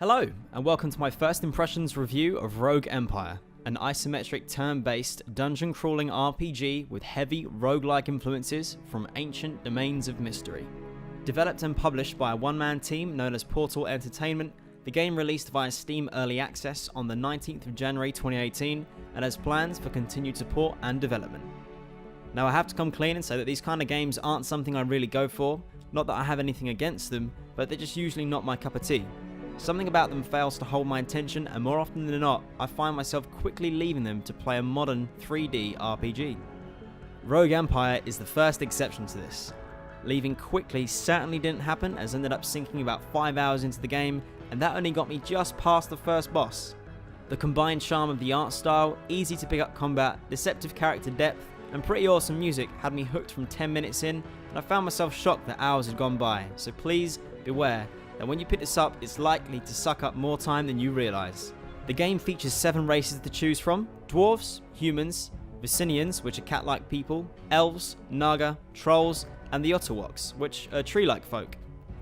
Hello, and welcome to my first impressions review of Rogue Empire, an isometric turn-based dungeon-crawling RPG with heavy roguelike influences from ancient domains of mystery. Developed and published by a one-man team known as Portal Entertainment, the game released via Steam Early Access on the 19th of January 2018 and has plans for continued support and development. Now I have to come clean and say that these kind of games aren't something I really go for, not that I have anything against them, but they're just usually not my cup of tea. Something about them fails to hold my attention, and more often than not, I find myself quickly leaving them to play a modern 3D RPG. Rogue Empire is the first exception to this. Leaving quickly certainly didn't happen, as I ended up sinking about 5 hours into the game, and that only got me just past the first boss. The combined charm of the art style, easy to pick up combat, deceptive character depth, and pretty awesome music had me hooked from 10 minutes in, and I found myself shocked that hours had gone by, so please beware that when you pick this up, it's likely to suck up more time than you realise. The game features 7 races to choose from: dwarves, humans, Vicinians, which are cat-like people, elves, naga, trolls, and the Otterwoks, which are tree-like folk.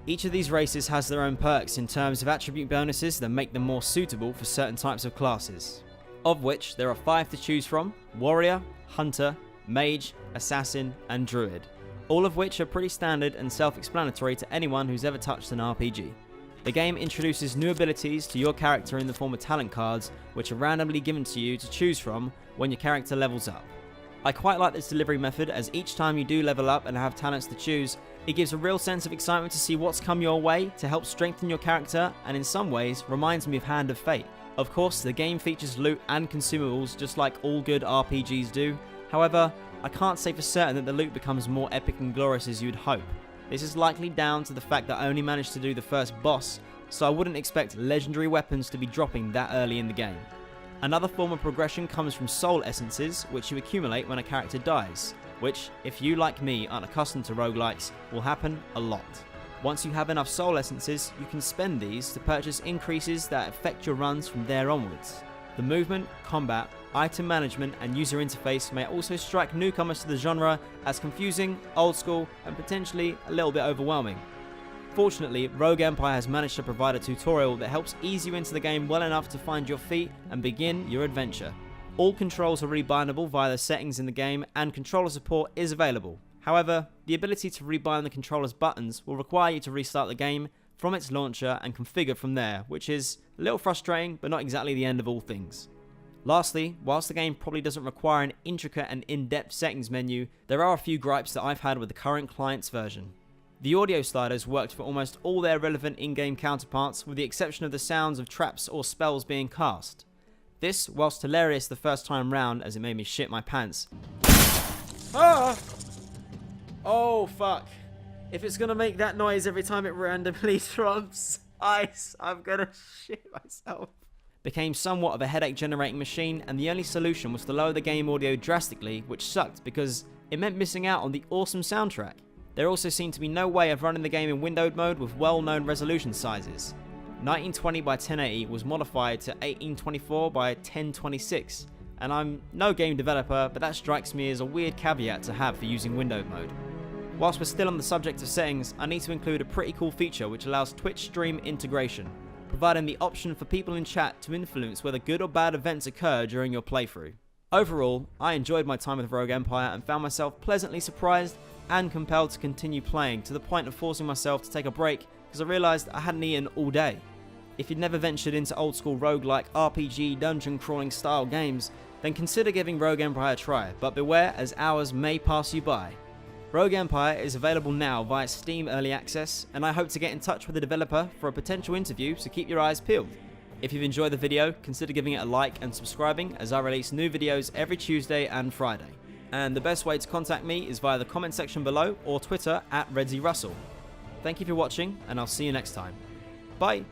Each of these races has their own perks in terms of attribute bonuses that make them more suitable for certain types of classes, of which there are 5 to choose from: warrior, hunter, mage, assassin, and druid. All of which are pretty standard and self-explanatory to anyone who's ever touched an RPG. The game introduces new abilities to your character in the form of talent cards, which are randomly given to you to choose from when your character levels up. I quite like this delivery method, as each time you do level up and have talents to choose, it gives a real sense of excitement to see what's come your way to help strengthen your character, and in some ways reminds me of Hand of Fate. Of course, the game features loot and consumables just like all good RPGs do. However, I can't say for certain that the loot becomes more epic and glorious as you'd hope. This is likely down to the fact that I only managed to do the first boss, so I wouldn't expect legendary weapons to be dropping that early in the game. Another form of progression comes from soul essences, which you accumulate when a character dies, which, if you like me aren't accustomed to roguelikes, will happen a lot. Once you have enough soul essences, you can spend these to purchase increases that affect your runs from there onwards. The movement, combat, item management, and user interface may also strike newcomers to the genre as confusing, old school, and potentially a little bit overwhelming. Fortunately, Rogue Empire has managed to provide a tutorial that helps ease you into the game well enough to find your feet and begin your adventure. All controls are rebindable via the settings in the game, and controller support is available. However, the ability to rebind the controller's buttons will require you to restart the game from its launcher and configure from there, which is a little frustrating, but not exactly the end of all things. Lastly, whilst the game probably doesn't require an intricate and in-depth settings menu, there are a few gripes that I've had with the current client's version. The audio sliders worked for almost all their relevant in-game counterparts, with the exception of the sounds of traps or spells being cast. This, whilst hilarious the first time round, as it made me shit my pants. Ah! Oh fuck. If it's gonna make that noise every time it randomly drops ice, I'm gonna shit myself. Became somewhat of a headache generating machine, and the only solution was to lower the game audio drastically, which sucked because it meant missing out on the awesome soundtrack. There also seemed to be no way of running the game in windowed mode with well-known resolution sizes. 1920 by 1080 was modified to 1824 by 1026, and I'm no game developer, but that strikes me as a weird caveat to have for using windowed mode. Whilst we're still on the subject of settings, I need to include a pretty cool feature which allows Twitch stream integration, providing the option for people in chat to influence whether good or bad events occur during your playthrough. Overall, I enjoyed my time with Rogue Empire and found myself pleasantly surprised and compelled to continue playing, to the point of forcing myself to take a break because I realised I hadn't eaten all day. If you'd never ventured into old school roguelike RPG dungeon crawling style games, then consider giving Rogue Empire a try, but beware as hours may pass you by. Rogue Empire is available now via Steam Early Access, and I hope to get in touch with the developer for a potential interview, so keep your eyes peeled. If you've enjoyed the video, consider giving it a like and subscribing, as I release new videos every Tuesday and Friday. And the best way to contact me is via the comment section below or Twitter @RedzyRussell. Thank you for watching, and I'll see you next time. Bye!